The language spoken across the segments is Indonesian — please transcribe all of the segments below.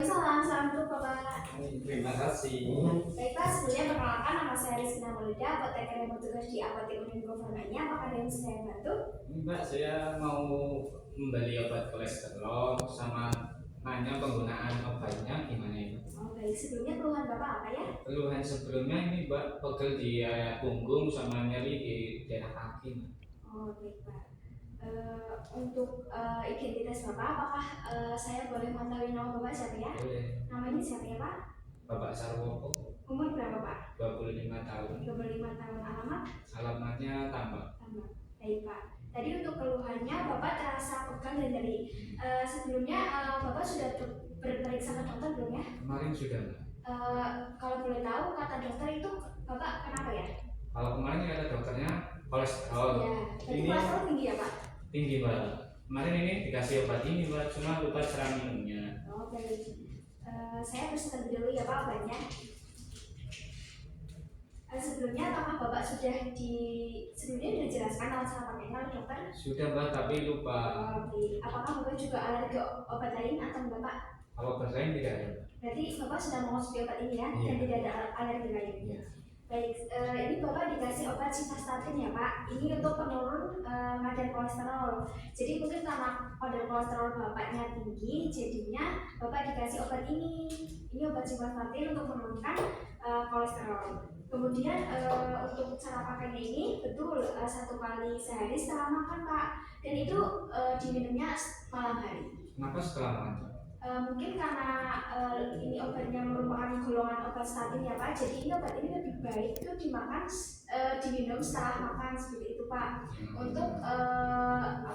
Salam dulu Bapak. Terima kasih. Baik Pak, sebelumnya perkenalkan nama saya Rizky Namolida, apoteker yang bertugas di Apotek Union Government-nya. Apakah ada yang bisa saya bantu? Mbak, saya mau membeli obat kolesterol sama nanya penggunaan obatnya gimana ini? Oh baik, sebelumnya keluhan Bapak apa ya? Keluhan sebelumnya ini Mbak, pegel di area punggung sama nyeri di daerah kaki. Oh baik Pak. Untuk identitas Bapak, apakah saya boleh mengetahui nama Bapak siapa ya? Boleh. Namanya siapa ya Pak? Bapak Sarwoko, Umur berapa Pak? 25 tahun. 25 tahun. Alamat? Alamatnya Tambak. Tambak. Baik Pak. Tadi untuk keluhannya Bapak terasa pegal dan nyeri. Sebelumnya Bapak sudah berperiksa ke dokter belum ya? Kemarin sudah Mbak. Kalau boleh tahu kata dokter itu Bapak kenapa ya? Kalau kemarin kata dokternya kolesterol. Ya, jadi Ini kolesterol tinggi ya Pak? tinggi Mbak. Kemarin ini dikasih obat ini Mbak, cuma lupa cara minumnya. Oh baik. Saya harus terlebih dahulu ya Pak obatnya. Sebelumnya apakah Bapak sudah dijelaskan alasan pakainya oleh dokter? Sudah Mbak, tapi lupa. Oke. Apakah Bapak juga alergi obat lain atau Bapak? Kalau obat lain tidak ada. Berarti Bapak sudah mengonsumsi obat ini ya, Iya. dan tidak ada alergi lain. Iya. Baik, ini Bapak dikasih obat simvastatin ya Pak. Ini untuk penurun kadar kolesterol. Jadi mungkin karena kadar kolesterol Bapaknya tinggi, jadinya Bapak dikasih obat ini. Ini obat simvastatin untuk menurunkan kolesterol. Kemudian untuk cara pakainya ini betul 1 kali sehari setelah makan Pak. Dan itu diminumnya malam hari. Kenapa setelah makan? Mungkin karena ini obatnya merupakan golongan obat statin ya Pak, jadi ini obat ini lebih baik itu diminum setelah makan seperti itu Pak, untuk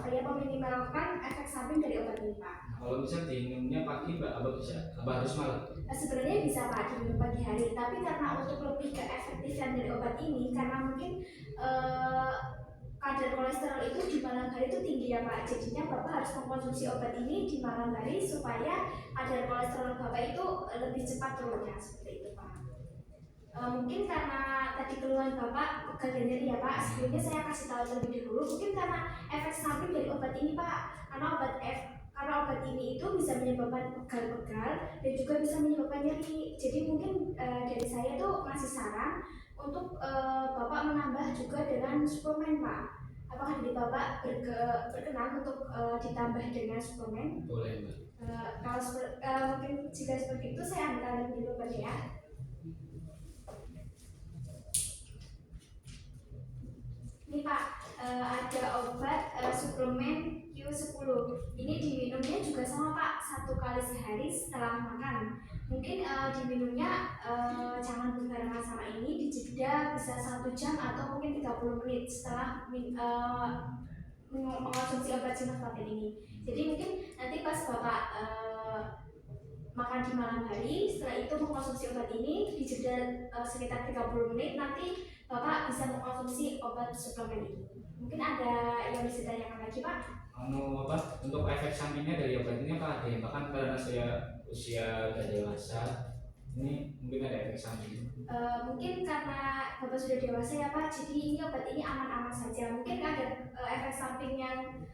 meminimalkan efek samping dari obat ini Pak. Kalau bisa diminumnya pagi Mbak, apa harus malam? Sebenarnya bisa Pak diminum pagi hari, tapi karena untuk lebih ke efektifan dari obat ini, karena mungkin kadar kolesterol itu di malam hari itu tinggi ya Pak, jadinya Bapak harus mengkonsumsi obat ini di malam hari supaya kadar kolesterol Bapak itu lebih cepat turunnya seperti itu Pak. Mungkin karena tadi keluhan Bapak pegal dan nyeri ya Pak, sebelumnya saya kasih tahu terlebih dahulu, mungkin karena efek samping dari obat ini Pak, karena obat ini itu bisa menyebabkan pegal-pegal dan juga bisa menyebabkan nyeri. Jadi mungkin dari saya tuh masih saran untuk Bapak menambah juga dengan suplemen Pak. Apakah dari Bapak berkenan untuk ditambah dengan suplemen? Boleh Mbak. Kalau mungkin jika seperti itu saya ambil dulu Pak ya. Ini Pak, ada obat suplemen Q10. Ini diminumnya juga sama Pak, 1 kali sehari setelah makan. Mungkin diminumnya jangan berbarengan sama ini, dijeda bisa 1 jam atau mungkin 30 menit setelah mengonsumsi obat simvastatin ini. Jadi mungkin nanti pas Bapak makan di malam hari, setelah itu mengkonsumsi obat ini dijeda sekitar 30 menit, nanti Bapak bisa mengkonsumsi obat suplemen ini. Mungkin ada yang bisa ditanyakan lagi Pak? Untuk efek sampingnya dari obat ini apa ada? Bahkan karena saya usia udah dewasa, ini mungkin ada efek samping. Mungkin karena Bapak sudah dewasa ya Pak, jadi ini obat ini aman-aman saja. Mungkin ada efek samping yang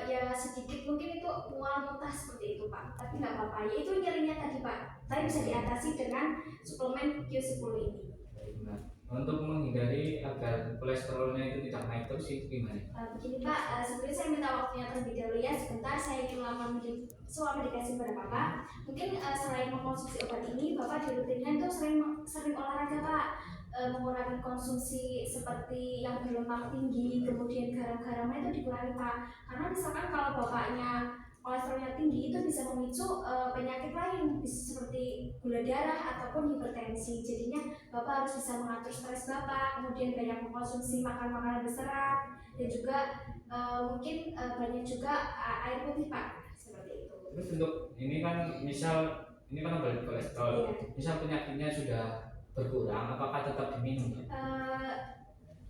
ya sedikit, mungkin itu mual muntah seperti itu Pak, tapi nggak apa-apa. Ya itu nyerinya tadi Pak, tapi bisa diatasi dengan suplemen Q10 ini. Untuk menghindari agar kolesterolnya itu tidak naik terus itu gimana? Begini Pak, sebelumnya saya minta waktunya terlebih dahulu ya, sebentar saya ingin melamar suami dikasih kepada Bapak. Mungkin selain mengkonsumsi obat ini, Bapak di rutinnya itu sering olahraga Pak, mengurangi konsumsi seperti yang berlemak tinggi, kemudian garam-garamnya itu dikurangi Pak. Karena misalkan kalau Bapaknya kolesterolnya tinggi itu bisa memicu penyakit lain seperti gula darah ataupun hipertensi. Jadinya Bapak harus bisa mengatur stres Bapak, kemudian banyak mengkonsumsi makanan berserat, dan juga mungkin banyak juga air putih Pak, seperti itu. Terus untuk ini kan ini kan obat kolesterol, misal penyakitnya sudah berkurang, apakah tetap diminum?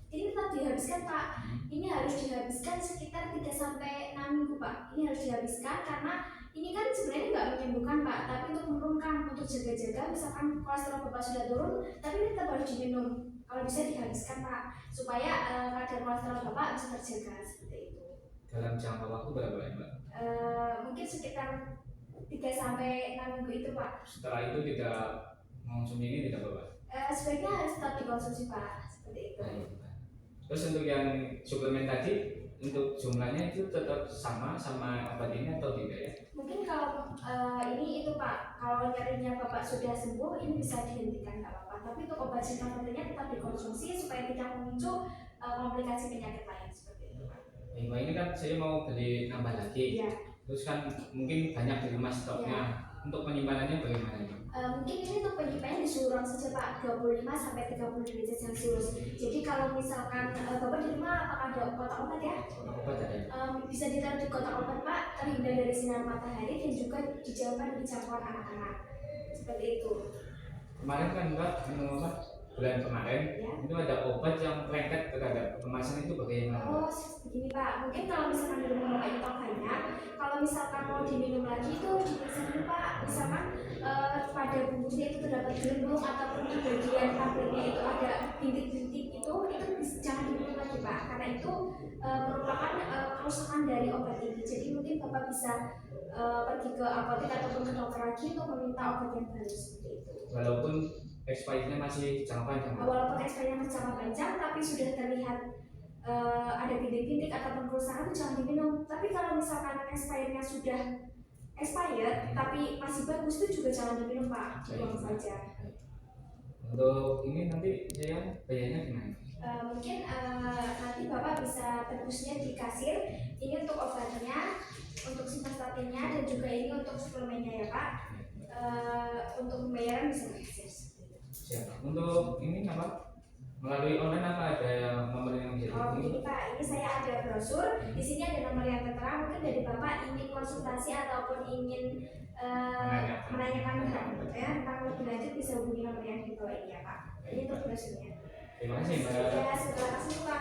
Ini tetap dihabiskan Pak. Ini harus dihabiskan sekitar 3-6 minggu Pak. Ini harus dihabiskan karena ini kan sebenarnya nggak menyembuhkan Pak, tapi untuk menurunkan, untuk jaga-jaga. Misalkan kolesterol Bapak sudah turun, tapi ini tetap harus diminum. Kalau bisa dihabiskan Pak, supaya kadar kolesterol Bapak bisa terjaga seperti itu. Dalam jangka waktu berapa ya Mbak? Mungkin sekitar 3 sampai 6 minggu itu Pak. Setelah itu tidak mengonsumsi ini tidak apa-apa. Sebaiknya harus tetap dikonsumsi Pak, seperti itu. Nah, itu, Pak. Terus untuk yang suplemen tadi, untuk jumlahnya itu tetap sama obat ini atau tidak ya? Mungkin kalau ini itu Pak, kalau nyerinya Bapak sudah sembuh, ini bisa dihentikan nggak apa-apa. Tapi untuk obat jangka pendeknya tetap dikonsumsi supaya tidak memicu komplikasi penyakit lain seperti itu Pak. Baik, Pak, ini kan saya mau beli nambah lagi. Iya. Terus kan mungkin banyak di rumah stoknya. Untuk penyimpanannya bagaimana ini? Mungkin ini untuk penyimpanannya di suhu ruang saja Pak, 25 sampai 30 derajat Celcius. Jadi kalau misalkan Bapak di rumah apakah ada kotak obat ya? Obat ada. Bisa ditaruh di kotak obat Pak, terhindar dari sinar matahari dan juga dijauhkan dari jangkauan anak-anak. Seperti itu. Kemarin kan Mbak minum obat bulan kemarin, Ya. itu ada obat yang lengket terhadap kemasan itu bagaimana? Oh, begini Pak, mungkin kalau misalkan di rumah Bapak nyetok banyak, kalau misalkan mau diminum lagi itu diperiksa dulu Pak. Misalkan pada bungkusnya itu terdapat gelembung ataupun di bagian tabletnya itu ada bintik-bintik itu jangan diminum lagi Pak, karena itu merupakan kerusakan dari obat ini. Jadi mungkin Bapak bisa pergi ke apotek ataupun ke dokter lagi untuk meminta obat yang baru seperti itu. Walaupun expirednya masih jangka panjang. Walaupun expirednya masih jangka panjang, tapi sudah terlihat ada bintik-bintik ataupun kerusakan itu jangan diminum. Tapi kalau misalkan expirednya sudah expired tapi masih bagus itu juga jangan diminum Pak, dibuang saja. Untuk ini nanti saya bayarnya gimana? Mungkin nanti Bapak bisa tebusnya di kasir. Ini untuk obatnya, untuk simvastatinnya dan juga ini untuk suplemennya ya Pak. Untuk pembayaran bisa di kasir. Siap. Untuk ini apa? Melalui online apa ada nomor yang bisa Begini Pak, ini saya ada brosur. Di sini ada nomor yang tertera. Mungkin dari Bapak ingin konsultasi ataupun ingin menanyakan tentang lebih lanjut bisa hubungi nomor yang di bawah ini ya Pak. Ini untuk brosurnya. Terima kasih Mbak. Ya, terima kasih Pak.